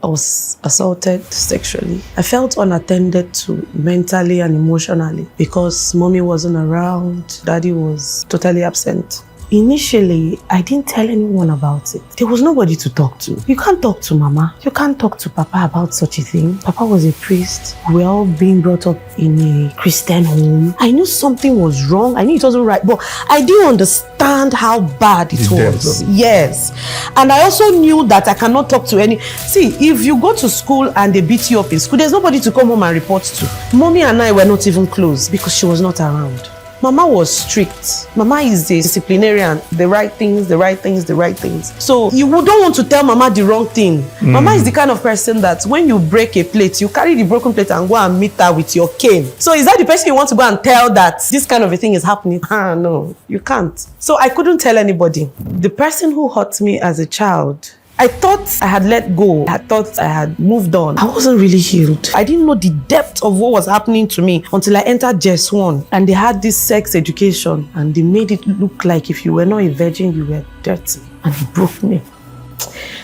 was assaulted sexually. I felt unattended to mentally and emotionally because mommy wasn't around, daddy was totally absent. Initially, I didn't tell anyone about it. There was nobody to talk to. You can't talk to mama. You can't talk to papa about such a thing. Papa was a priest. We were all being brought up in a Christian home. I knew something was wrong. I knew it wasn't right, but I didn't understand how bad it was. Yes. And I also knew that I cannot talk to any... See, if you go to school and they beat you up in school, there's nobody to come home and report to. Mommy and I were not even close because she was not around. Mama was strict. Mama is a disciplinarian. The right things, the right things, the right things. So you don't want to tell Mama the wrong thing. Mama is the kind of person that when you break a plate, you carry the broken plate and go and meet her with your cane. So is that the person you want to go and tell that this kind of a thing is happening? No, you can't. So I couldn't tell anybody. The person who hurt me as a child, I thought I had let go. I thought I had moved on. I wasn't really healed. I didn't know the depth of what was happening to me until I entered JS1. And they had this sex education and they made it look like if you were not a virgin, you were dirty. And it broke me.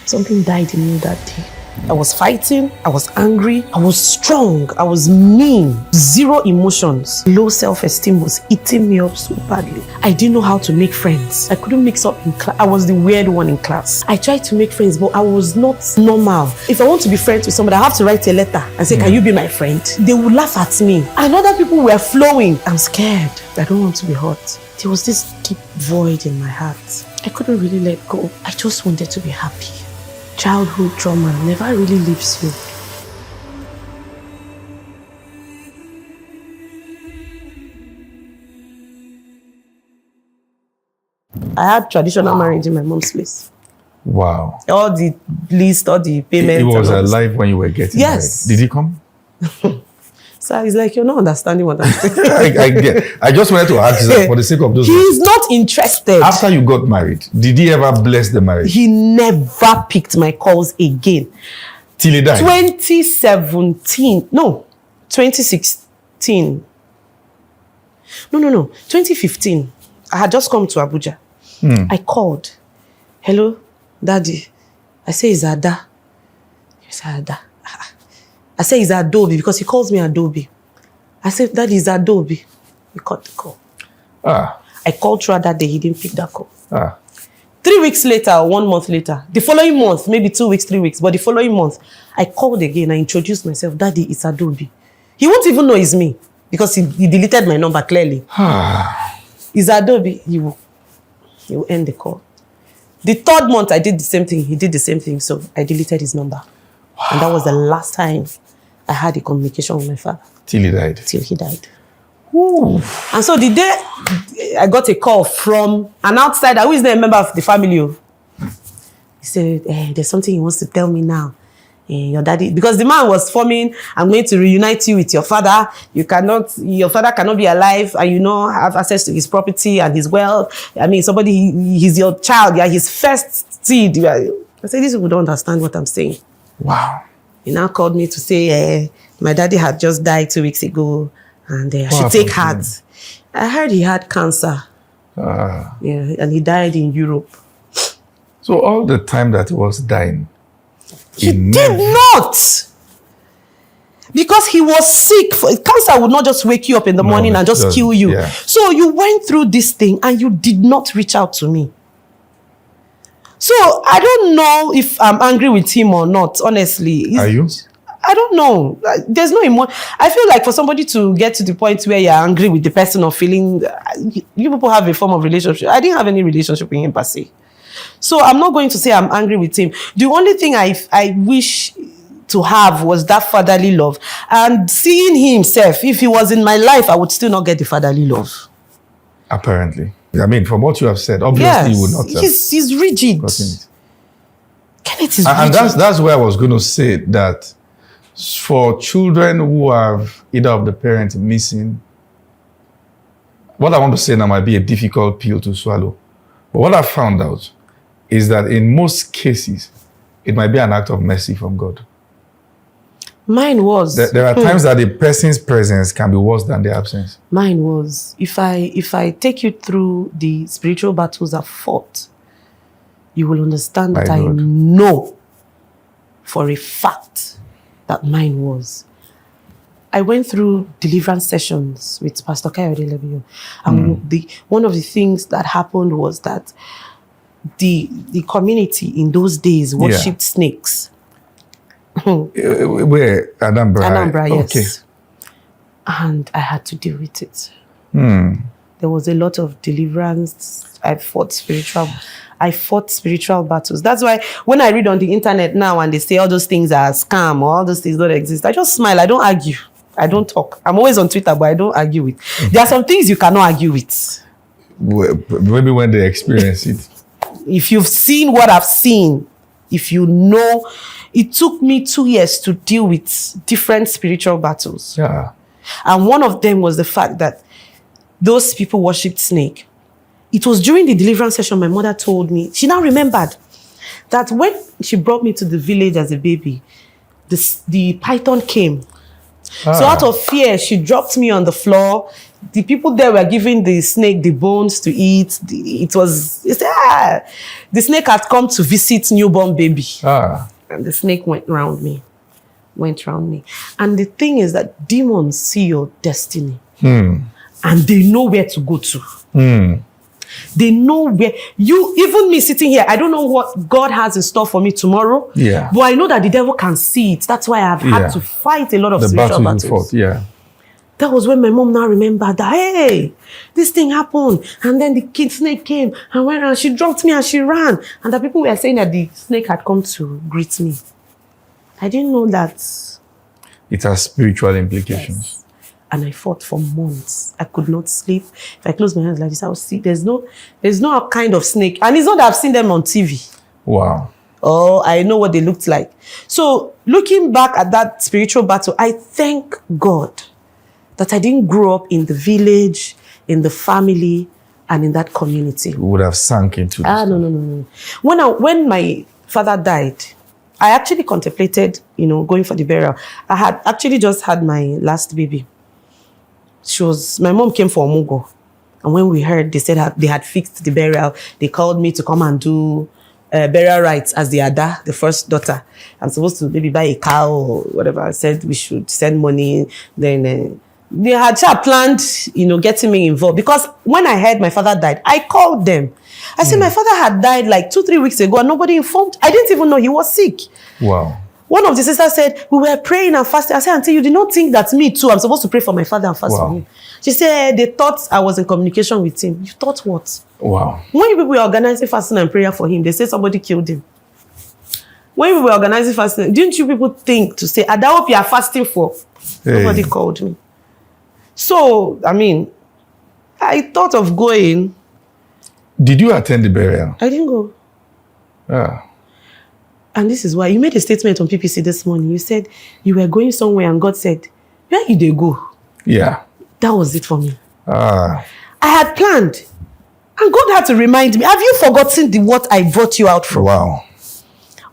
Something died in me that day. I was fighting, I was angry, I was strong, I was mean, zero emotions. Low self-esteem was eating me up so badly. I didn't know how to make friends. I couldn't mix up in class. I was the weird one in class. I tried to make friends, but I was not normal. If I want to be friends with somebody, I have to write a letter and say, can you be my friend? They would laugh at me. And other people were flowing. I'm scared. I don't want to be hurt. There was this deep void in my heart. I couldn't really let go. I just wanted to be happy. Childhood trauma never really leaves you. I had traditional marriage in my mom's place. Wow. All the list, all the payments. It was alive when you were getting married. Did he come? So it's like, you're not understanding what I'm saying. I just wanted to ask that for the sake of those. He's not interested. After you got married, did he ever bless the marriage? He never picked my calls again. Till he died? 2017. No, 2016. No. 2015. I had just come to Abuja. I called. Hello, Daddy. I say, it's Ada. He said, Ada. I say, it's Adobe because he calls me Adobe. I said, Daddy, it's Adobe. He cut the call. I called throughout that day. He didn't pick that call. 3 weeks later, or 1 month later, the following month, maybe 2 weeks, 3 weeks, but the following month, I called again. I introduced myself. Daddy, it's Adobe. He won't even know it's me because he deleted my number clearly. It's Adobe. He will end the call. The 3rd month, I did the same thing. He did the same thing. So I deleted his number. And that was the last time I had a communication with my father. Till he died? Till he died. Ooh. And so the day I got a call from an outsider who is not a member of the family. He said, there's something he wants to tell me now. Your daddy, because the man was forming, I'm going to reunite you with your father. Your father cannot be alive and have access to his property and his wealth. I mean, he's your child, yeah, his first seed. I said, these people don't understand what I'm saying. Wow. He now called me to say, my daddy had just died 2 weeks ago and I should take heart. I heard he had cancer. Yeah, and he died in Europe. So all the time that he was dying, he did not. Because he was sick. Cancer would not just wake you up in the morning and just kill you. Yeah. So you went through this thing and you did not reach out to me. So I don't know if I'm angry with him or not, honestly. Are you? I don't know. There's no emotion. I feel like for somebody to get to the point where you're angry with the person or feeling, you people have a form of relationship. I didn't have any relationship with him per se. So I'm not going to say I'm angry with him. The only thing I wish to have was that fatherly love. And seeing himself, if he was in my life, I would still not get the fatherly love. Apparently. I mean, from what you have said, obviously you would not have. He's rigid. Kenneth is rigid. And that's where I was going to say that for children who have either of the parents missing, what I want to say now might be a difficult pill to swallow. But what I found out is that in most cases, it might be an act of mercy from God. Mine was. There are times that the person's presence can be worse than the absence. Mine was. If I take you through the spiritual battles I've fought, you will understand that I know for a fact that mine was. I went through deliverance sessions with Pastor Kayode Lebio. And one of the things that happened was that the community in those days worshipped snakes. Where? Anambra? Anambra, yes. Okay. And I had to deal with it. There was a lot of deliverance. I fought spiritual battles. That's why when I read on the internet now and they say all those things are scam or all those things don't exist, I just smile. I don't argue. I don't talk. I'm always on Twitter, but I don't argue with. There are some things you cannot argue with. Maybe when they experience it. If you've seen what I've seen, if you know, it took me 2 years to deal with different spiritual battles. Yeah. And one of them was the fact that those people worshipped snake. It was during the deliverance session my mother told me, she now remembered that when she brought me to the village as a baby, the python came. So out of fear, she dropped me on the floor. The people there were giving the snake the bones to eat. The snake had come to visit newborn baby. And the snake went round me. And the thing is that demons see your destiny. And they know where to go to. They know where even me sitting here, I don't know what God has in store for me tomorrow. Yeah. But I know that the devil can see it. That's why I've had to fight a lot of spiritual battles. You fought, yeah. That was when my mom now remembered that, hey, this thing happened. And then the kid snake came and went and she dropped me and she ran. And the people were saying that the snake had come to greet me. I didn't know that. It has spiritual implications. Yes. And I fought for months. I could not sleep. If I close my eyes like this, I would see there's no kind of snake. And it's not that I've seen them on TV. Wow. Oh, I know what they looked like. So looking back at that spiritual battle, I thank God that I didn't grow up in the village, in the family, and in that community. You would have sunk into this. No. When my father died, I actually contemplated, going for the burial. I had actually just had my last baby. My mom came for Omugo. And when we heard, they said they had fixed the burial. They called me to come and do burial rites as the Ada, the first daughter. I'm supposed to maybe buy a cow or whatever. I said we should send money. Then they had planned, getting me involved. Because when I heard my father died, I called them. I said my father had died like 2-3 weeks ago and nobody informed. I didn't even know he was sick. Wow. One of the sisters said, we were praying and fasting. I said, Auntie, you did not think that me too, I'm supposed to pray for my father and fast for him. She said, they thought I was in communication with him. You thought what? Wow. When you people were organizing fasting and prayer for him, they said somebody killed him. When we were organizing fasting, didn't you people think to say, I hope you are fasting for? Hey. Nobody called me. So, I thought of going. Did you attend the burial? I didn't go. And this is why you made a statement on PPC this morning. You said you were going somewhere and God said, where did they go? Yeah. That was it for me. I had planned. And God had to remind me, have you forgotten what I brought you out from? Wow.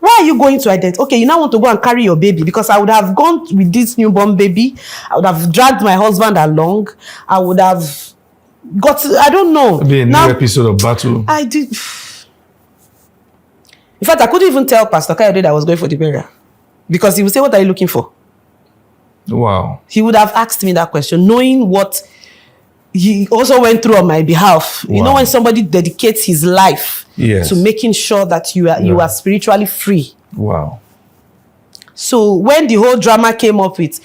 Why are you going to identify? Okay, you now want to go and carry your baby, because I would have gone with this newborn baby. I would have dragged my husband along. I would have I don't know. It'll be a new episode of battle. I did. In fact, I couldn't even tell Pastor Kayode that I was going for the burial, because he would say, what are you looking for? Wow. He would have asked me that question, knowing what he also went through on my behalf. Wow. You know, when somebody dedicates his life to making sure that you are spiritually free. Wow. So when the whole drama came up with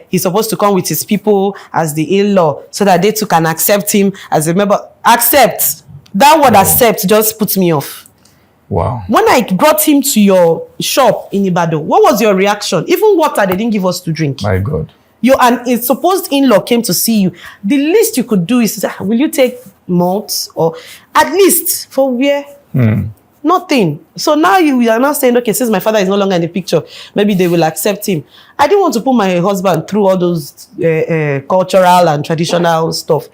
he's supposed to come with his people as the in-law so that they too can accept him as a member. Accept. That word accept just puts me off. Wow. When I brought him to your shop in Ibadan, what was your reaction? Even water, they didn't give us to drink. My God. And supposed in-law came to see you. The least you could do is, will you take malt? Or at least for where? Nothing. So now you are now saying, okay, since my father is no longer in the picture, maybe they will accept him. I didn't want to put my husband through all those cultural and traditional stuff.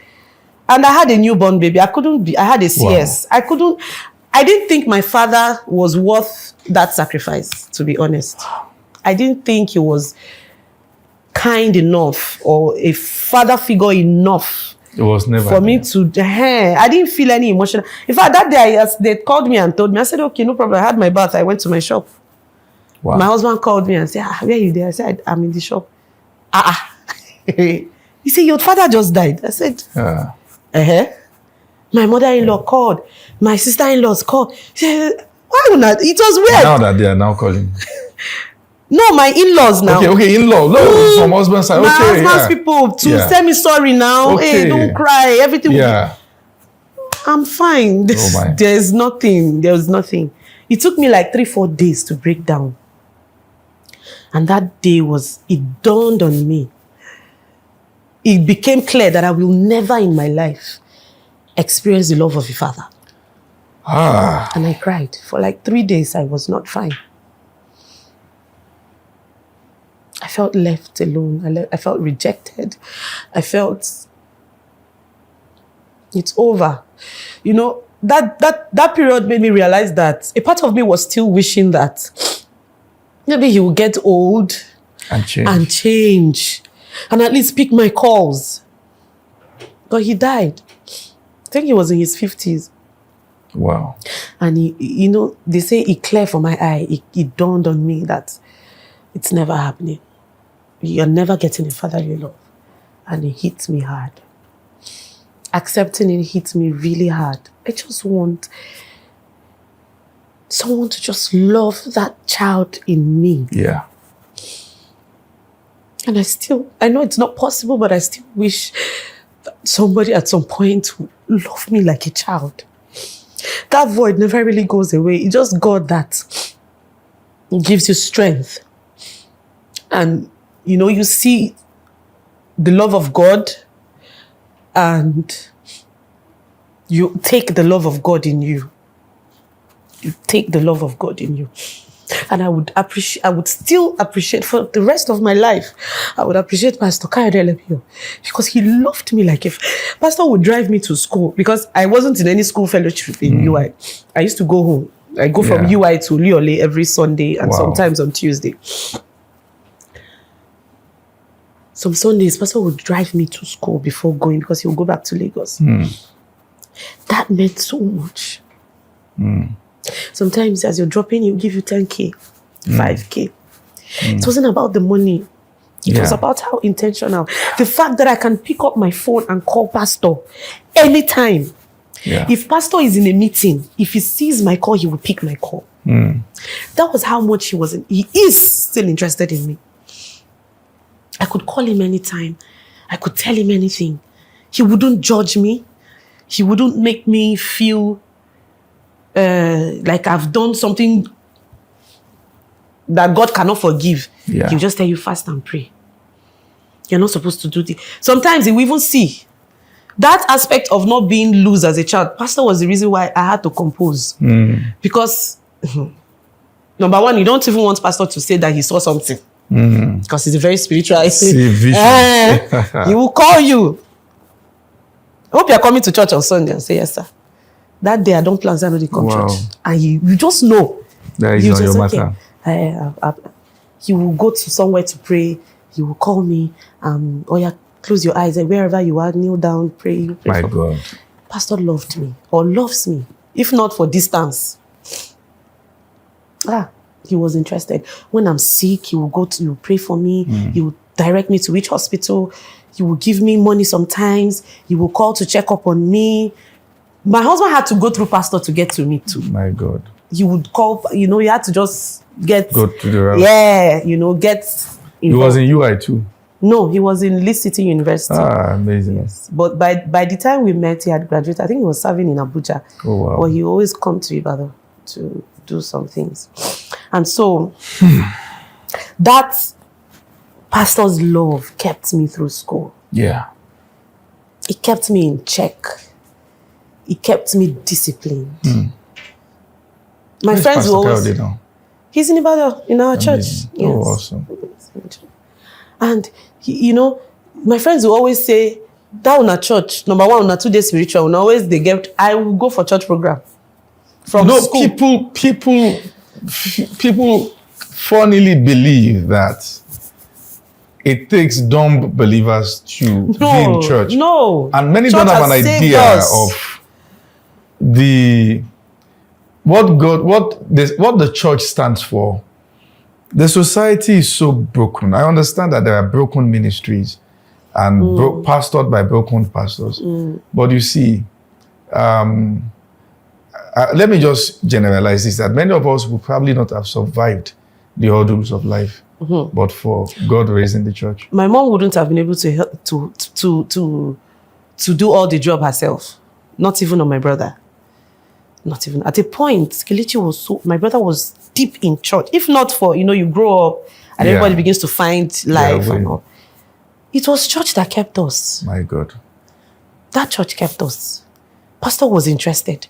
And I had a newborn baby. I had a CS. Wow. I didn't think my father was worth that sacrifice, to be honest. I didn't think he was kind enough or a father figure enough. It was never for me to. I didn't feel any emotion. In fact, that day they called me and told me. I said, okay, no problem. I had my bath. I went to my shop. Wow. My husband called me and said, where are you there? I said, I'm in the shop. He said, your father just died. I said, My mother-in-law called. My sister-in-law's called. She said, why not? It was weird. Now that they are now calling. No, my in-laws now. Okay, in-law. No, from husband's side. My Okay, husband's people to tell me sorry now. Okay. Hey, don't cry. Everything will be... I'm fine. There's nothing. There was nothing. It took me like 3-4 days to break down. And that day it dawned on me. It became clear that I will never in my life experience the love of a father. And I cried. For like 3 days, I was not fine. I felt left alone. I felt rejected. I felt it's over. You know, that period made me realize that a part of me was still wishing that maybe he would get old and change and at least pick my calls. But he died. I think he was in his 50s. Wow. And you know, they say it cleared from my eye. It dawned on me that it's never happening. You're never getting a father you love. And it hit me hard. Accepting it hit me really hard. I just want someone to just love that child in me. Yeah. And I know it's not possible, but I still wish that somebody at some point would love me like a child. That void never really goes away. It's just God that gives you strength. And, you know, you see the love of God and you take the love of God in you. You take the love of God in you. And I would still appreciate for the rest of my life, I would appreciate Pastor Kayode Elebio because he loved me like if Pastor would drive me to school because I wasn't in any school fellowship in UI. I used to go home. I go from UI to Liole every Sunday and sometimes on Tuesday. Some Sundays, Pastor would drive me to school before going because he would go back to Lagos. That meant so much. Sometimes as you're dropping, he'll give you 10K, 5K. It wasn't about the money. It was about how intentional. The fact that I can pick up my phone and call Pastor anytime. If Pastor is in a meeting, if he sees my call, he will pick my call. That was how much he is still interested in me. I could call him anytime. I could tell him anything. He wouldn't judge me. He wouldn't make me feel like I've done something that God cannot forgive. He'll just tell you fast and pray. You're not supposed to do this. Sometimes he will even see that aspect of not being loose as a child. Pastor was the reason why I had to compose. Because number one, you don't even want Pastor to say that he saw something. Because he's a very spiritual. He will call you. I hope you're coming to church on Sunday and say, yes, sir. That day I don't plan to come church. And you just know. That is on your matter. He will go to somewhere to pray. He will call me. Close your eyes. Wherever you are, kneel down, pray. My God. Pastor loved me or loves me. If not for distance. He was interested. When I'm sick, he will pray for me. He will direct me to which hospital. He will give me money sometimes. He will call to check up on me. My husband had to go through Pastor to get to me too. My God. He would call, he had to just go to the route. get involved. He was in UI too? No, he was in Leeds City University. Amazing. Yes. But by the time we met, he had graduated. I think he was serving in Abuja. Oh, wow. But he always come to Ibadan to do some things. And so, that pastor's love kept me through school. Yeah. It kept me in check. It kept me disciplined. My friends will always... He's in Ibadan, in our church. Yes. Oh, awesome. And, my friends will always say, that on a church, number one, on a 2 day spiritual, I will go for church program. From school. People funnily believe that it takes dumb believers to be in church. No. And many don't have an idea of what the church stands for The society is so broken. I understand that there are broken ministries and pastored by broken pastors. But you see, let me just generalize this, that many of us would probably not have survived the hurdles of life, but for God raising the church. My mom wouldn't have been able to help to do all the job herself. Not even on my brother. Not even. At a point, Kelechi was my brother was deep in church. If not for, you grow up and everybody begins to find life and all. It was church that kept us. My God. That church kept us. Pastor was interested.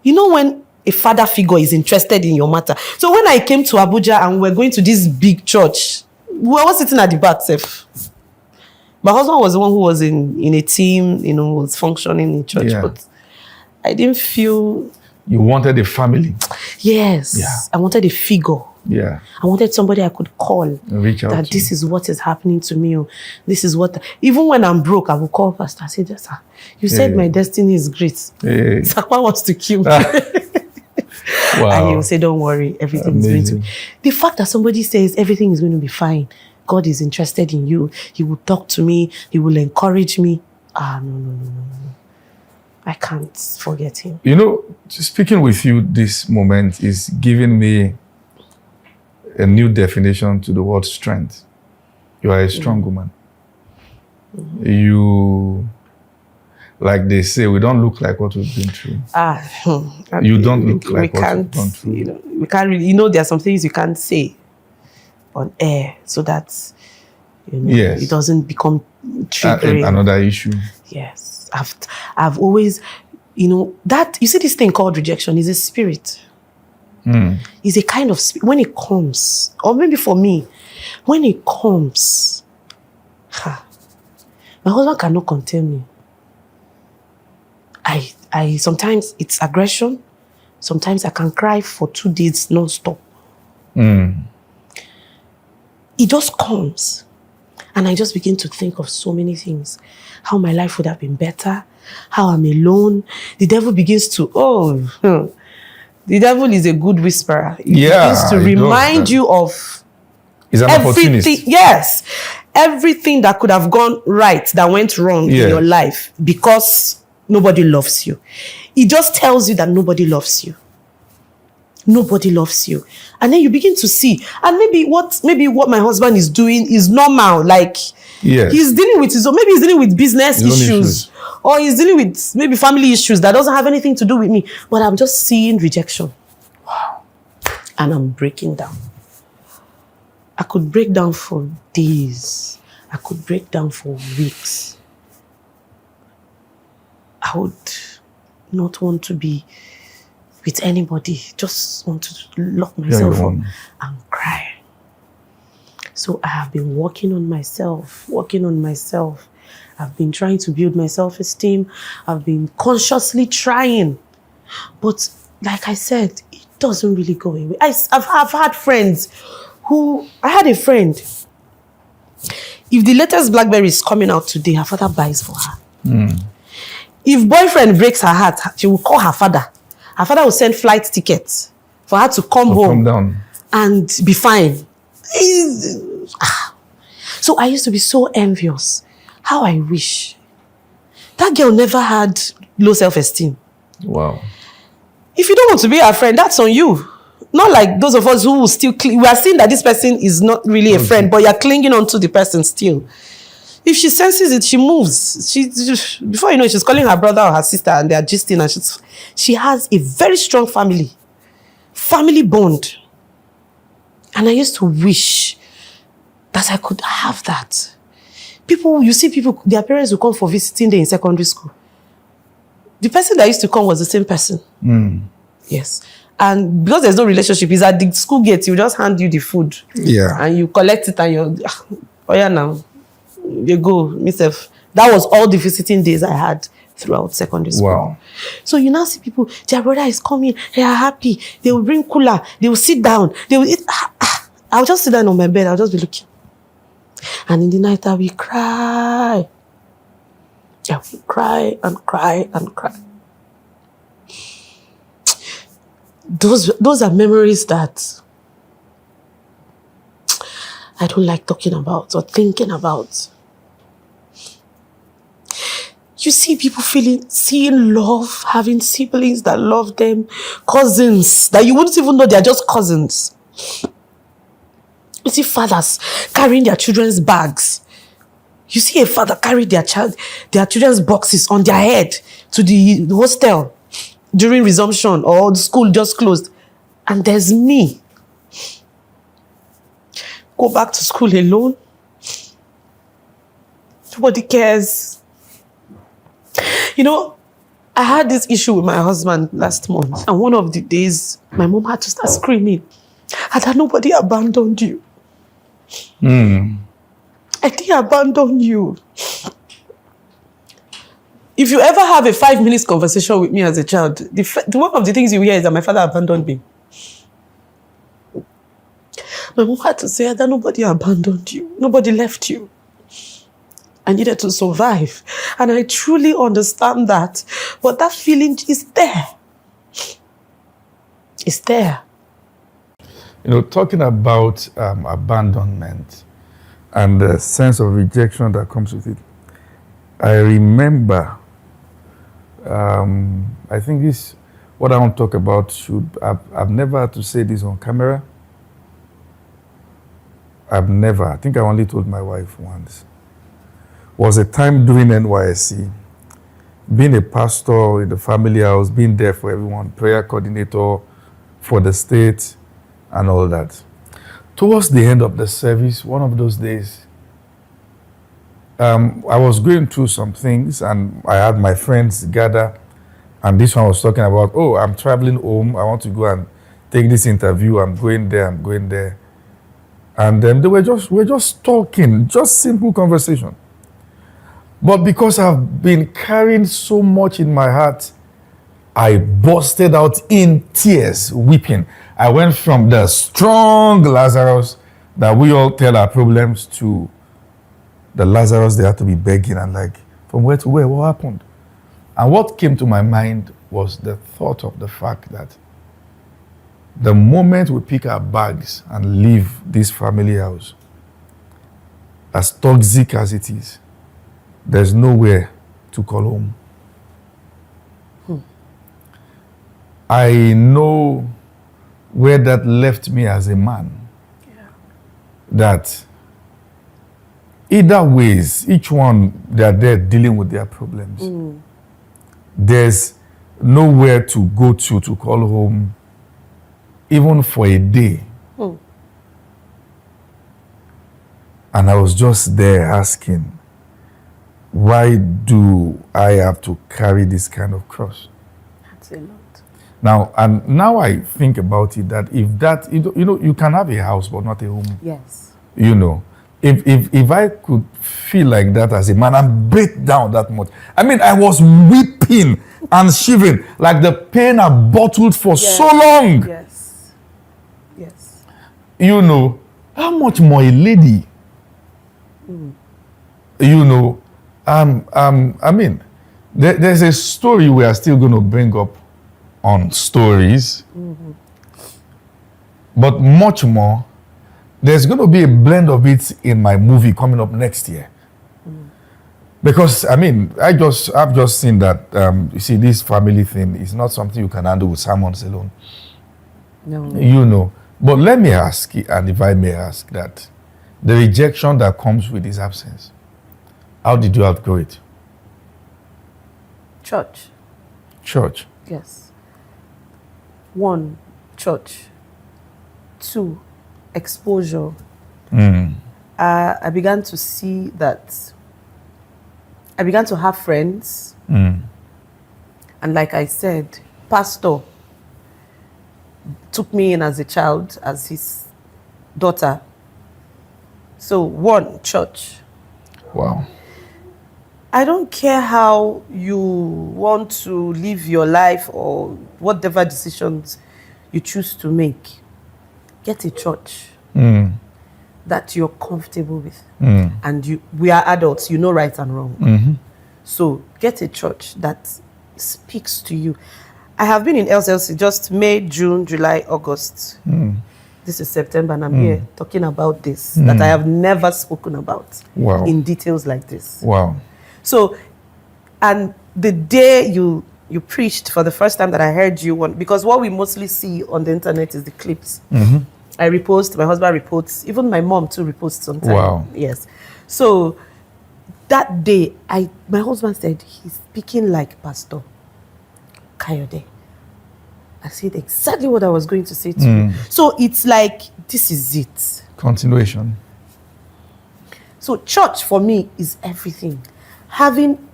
When a father figure is interested in your matter. So when I came to Abuja and we were going to this big church, we were all sitting at the back safe. My husband was the one who was in a team, was functioning in church. Yeah. But I didn't feel... You wanted a family. Yes. Yeah. I wanted a figure. Yeah. I wanted somebody I could call. Reach out that this is what is happening to me. This is what... Even when I'm broke, I will call Pastor. I say, sir, you said my destiny is great. Sakwa wants to kill me. Wow. And he will say, don't worry, everything is going to... The fact that somebody says everything is going to be fine, God is interested in you, he will talk to me, he will encourage me. No. I can't forget him. Speaking with you this moment is giving me a new definition to the word strength. You are a strong woman. You, like they say, we don't look like what we've been through. You don't look like what we've gone through. We can't really, there are some things you can't say on air so that it doesn't become triggering. Another issue. Yes. I've always, that, you see this thing called rejection is a spirit. It's a kind of spirit. When it comes, or maybe for me, when it comes, my husband cannot contain me. I sometimes it's aggression. Sometimes I can cry for 2 days non-stop. It just comes. And I just begin to think of so many things. How my life would have been better. How I'm alone. The devil begins to, the devil is a good whisperer. He begins to remind you of He's an opportunist. Yes. Everything that could have gone right that went wrong in your life because nobody loves you. It just tells you that nobody loves you. Nobody loves you. And then you begin to see. And maybe what my husband is doing is normal. Like, he's dealing with maybe he's dealing with business issues. Or he's dealing with maybe family issues that doesn't have anything to do with me. But I'm just seeing rejection. Wow. And I'm breaking down. I could break down for days. I could break down for weeks. I would not want to be with anybody, just want to lock myself up and cry. So I have been working on myself. I've been trying to build my self-esteem. I've been consciously trying. But like I said, it doesn't really go away. I've had friends I had a friend, if the latest BlackBerry is coming out today, her father buys for her. If boyfriend breaks her heart, she will call her father. Her father will send flight tickets for her to come home and be fine. So I used to be so envious. How I wish. That girl never had low self-esteem. Wow. If you don't want to be her friend, that's on you. Not like those of us who will still cling. We are seeing that this person is not really a friend, but you're clinging on to the person still. If she senses it, she moves. Before you know it, she's calling her brother or her sister and they are gisting. And she has a very strong family bond. And I used to wish that I could have that. You see people, their parents will come for visiting day in secondary school. The person that used to come was the same person. Yes. And because there's no relationship, it's at the school gate, he will just hand you the food. Yeah. And you collect it and you're, oh yeah, now. You go, myself. That was all the visiting days I had throughout secondary school. Wow. So you now see people, their brother is coming, they are happy, they will bring cooler, they will sit down, they will eat. I'll just sit down on my bed, I'll just be looking. And in the night I will cry. I will cry and cry and cry. Those are memories that I don't like talking about or thinking about. You see people seeing love, having siblings that love them, cousins that you wouldn't even know they're just cousins. You see fathers carrying their children's bags. You see a father carry their children's boxes on their head to the hostel during resumption or the school just closed. And there's me. Go back to school alone. Nobody cares. You know, I had this issue with my husband last month. And one of the days, my mom had to start screaming. And that nobody abandoned you. I didn't abandon you. If you ever have a 5 minutes conversation with me as a child, one of the things you hear is that my father abandoned me. My mom had to say that nobody abandoned you. Nobody left you. I needed to survive. And I truly understand that. But that feeling is there. It's there. You know, talking about abandonment and the sense of rejection that comes with it, I remember, I think what I want to talk about I've never had to say this on camera. I think I only told my wife once. Was a time during NYSC, being a pastor in the family house, being there for everyone, prayer coordinator for the state and all that. Towards the end of the service, one of those days, I was going through some things and I had my friends gather, and this one was talking about, oh, I'm traveling home, I want to go and take this interview, I'm going there. And then we're just talking, just simple conversation. But because I've been carrying so much in my heart, I busted out in tears, weeping. I went from the strong Lazarus that we all tell our problems to the Lazarus they had to be begging and like, from where to where, what happened? And what came to my mind was the thought of the fact that the moment we pick our bags and leave this family house, as toxic as it is, there's nowhere to call home. I know where that left me as a man. Yeah. That either ways, each one, they're there dealing with their problems. There's nowhere to go to call home, even for a day. And I was just there asking, why do I have to carry this kind of cross? That's a lot. Now I think about it that if that, you can have a house but not a home. Yes. You know, if I could feel like that as a man and break down that much. I mean, I was weeping and shivering like the pain I bottled for so long. Yes. Yes. You know, how much more a lady? You know, I mean, there's a story we are still going to bring up on stories, but much more. There's going to be a blend of it in my movie coming up next year. Because, I mean, I've just seen that, you see, this family thing is not something you can handle with sermons alone. No. You know. But let me ask, and if I may ask, that the rejection that comes with his absence, how did you outgrow it? Church. Church. Yes. 1, church. 2, exposure. I began to see that I began to have friends. And like I said, pastor took me in as a child, as his daughter. So 1, church. Wow. I don't care how you want to live your life or whatever decisions you choose to make. Get a church that you're comfortable with. And we are adults, you know right and wrong. So get a church that speaks to you. I have been in LCLC just May, June, July, August. this is September and I'm here talking about this that I have never spoken about in details like this. Wow. So, and the day you preached for the first time that I heard you, because what we mostly see on the internet is the clips. I repost, my husband reposts, even my mom too reposts sometimes. Wow. Yes. So that day, my husband said, he's speaking like Pastor Kayode. I said exactly what I was going to say to you. So it's like, this is it. Continuation. So church for me is everything. Having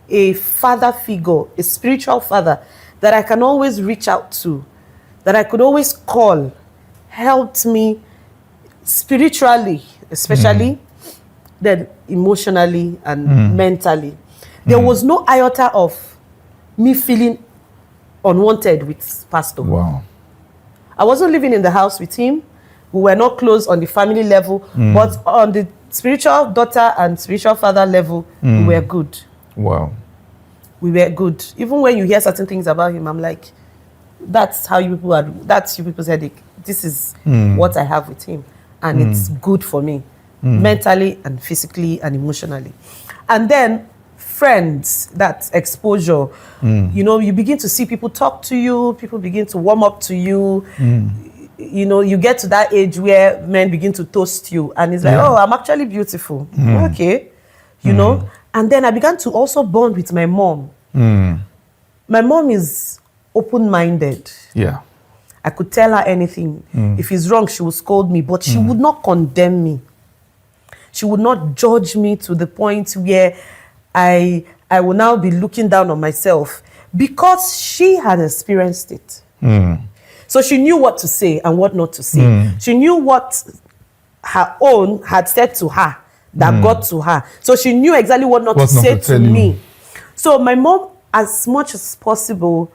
a father figure, a spiritual father that I can always reach out to, that I could always call, helped me spiritually, especially, then emotionally and mentally. There was no iota of me feeling unwanted with Pastor. Wow. I wasn't living in the house with him. We were not close on the family level, but on the spiritual daughter and spiritual father level, we were good. Wow. We were good. Even when you hear certain things about him, I'm like, that's how you people are. That's you people's headache. This is what I have with him. And it's good for me, mentally and physically and emotionally. And then friends, that exposure, you know, you begin to see people talk to you, people begin to warm up to you. You know, you get to that age where men begin to toast you. And it's like, oh, I'm actually beautiful. Okay. You know? And then I began to also bond with my mom. My mom is open-minded. Yeah. I could tell her anything. If it's wrong, she would scold me, but she would not condemn me. She would not judge me to the point where I will now be looking down on myself, because she had experienced it. So she knew what to say and what not to say. She knew what her own had said to her that got to her. So she knew exactly what not to say to me. So my mom, as much as possible,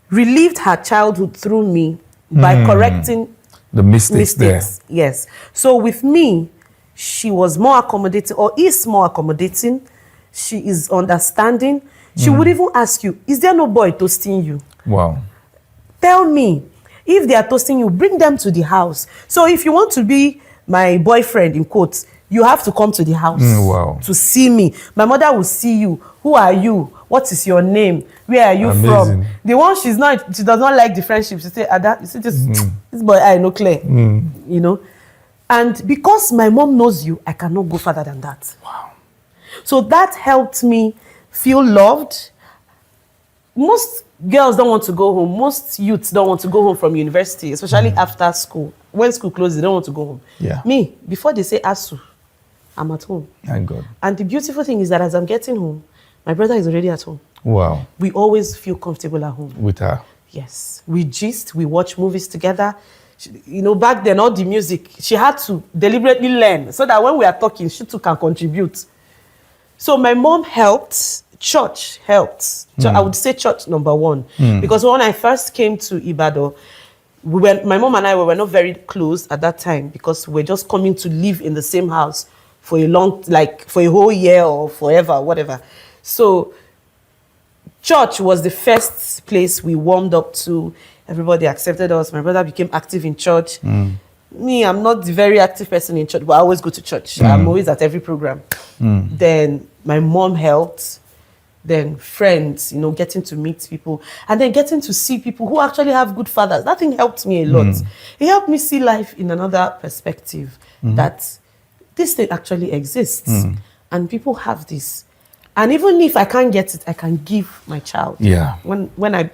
relieved her childhood through me by correcting the mistakes there. Yes. So with me, she was more accommodating, or is more accommodating. She is understanding. She would even ask you, is there no boy toasting you? Wow. Tell me, if they are toasting you, bring them to the house. So if you want to be my boyfriend, in quotes, you have to come to the house to see me. My mother will see you. Who are you? What is your name? Where are you from? The one she does not like the friendship. She say, Ada, you see this boy, I know clear. You know? And because my mom knows you, I cannot go further than that. Wow. So that helped me feel loved. Most girls don't want to go home. Most youths don't want to go home from university, especially after school. When school closes, they don't want to go home. Yeah. Me, before they say ASU, I'm at home. Thank God. And the beautiful thing is that as I'm getting home, my brother is already at home. Wow. We always feel comfortable at home. With her? Yes. We gist, we watch movies together. You know, back then, all the music, she had to deliberately learn so that when we are talking, she too can contribute. So my mom helped, church helped. I would say church number one. Because when I first came to Ibadan, my mom and I were not very close at that time, because we were just coming to live in the same house for for a whole year or forever, whatever. So church was the first place we warmed up to. Everybody accepted us. My brother became active in church. Me, I'm not the very active person in church, but I always go to church. I'm always at every program. Then my mom helped. Then friends, you know, getting to meet people. And then getting to see people who actually have good fathers. That thing helped me a lot. It helped me see life in another perspective. That this thing actually exists. And people have this. And even if I can't get it, I can give my child. Yeah. When I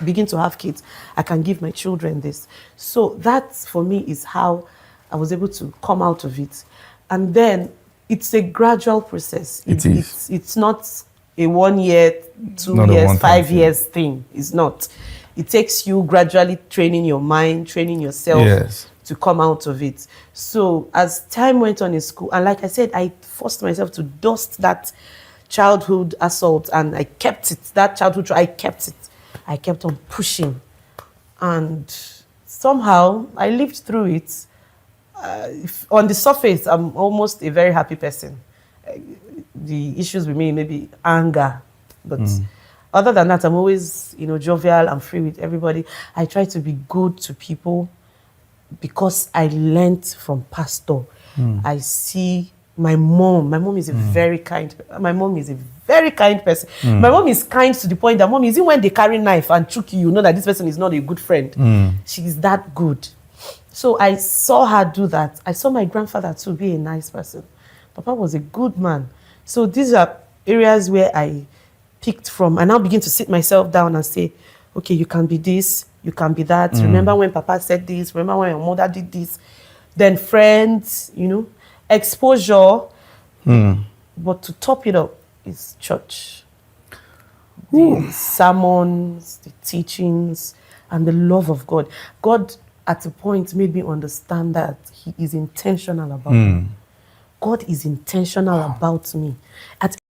begin to have kids, I can give my children this. So that, for me, is how I was able to come out of it. And then it's a gradual process. It is. It's not a 1 year, 2 years, 5 years thing. It's not. It takes you gradually training your mind, training yourself to come out of it. So as time went on in school, and like I said, I forced myself to dust that childhood assault, and I kept it. That childhood, I kept it. I kept on pushing. And somehow I lived through it. On the surface, I'm almost a very happy person. The issues with me, maybe anger. But other than that, I'm always, you know, jovial and free with everybody. I try to be good to people. because I learned from pastor. I see my mom. My mom is a very kind. My mom is a very kind person. My mom is kind to the point that mom, even when they carry knife and choke you, you know that this person is not a good friend. She is that good. So I saw her do that. I saw my grandfather too be a nice person. Papa was a good man. So these are areas where I picked from. I now begin to sit myself down and say, okay, you can be this, you can be that. Remember when Papa said this? Remember when your mother did this? Then friends, you know, exposure. But to top it up is church. The sermons, the teachings, and the love of God. God, at a point, made me understand that He is intentional about me. God is intentional about me. At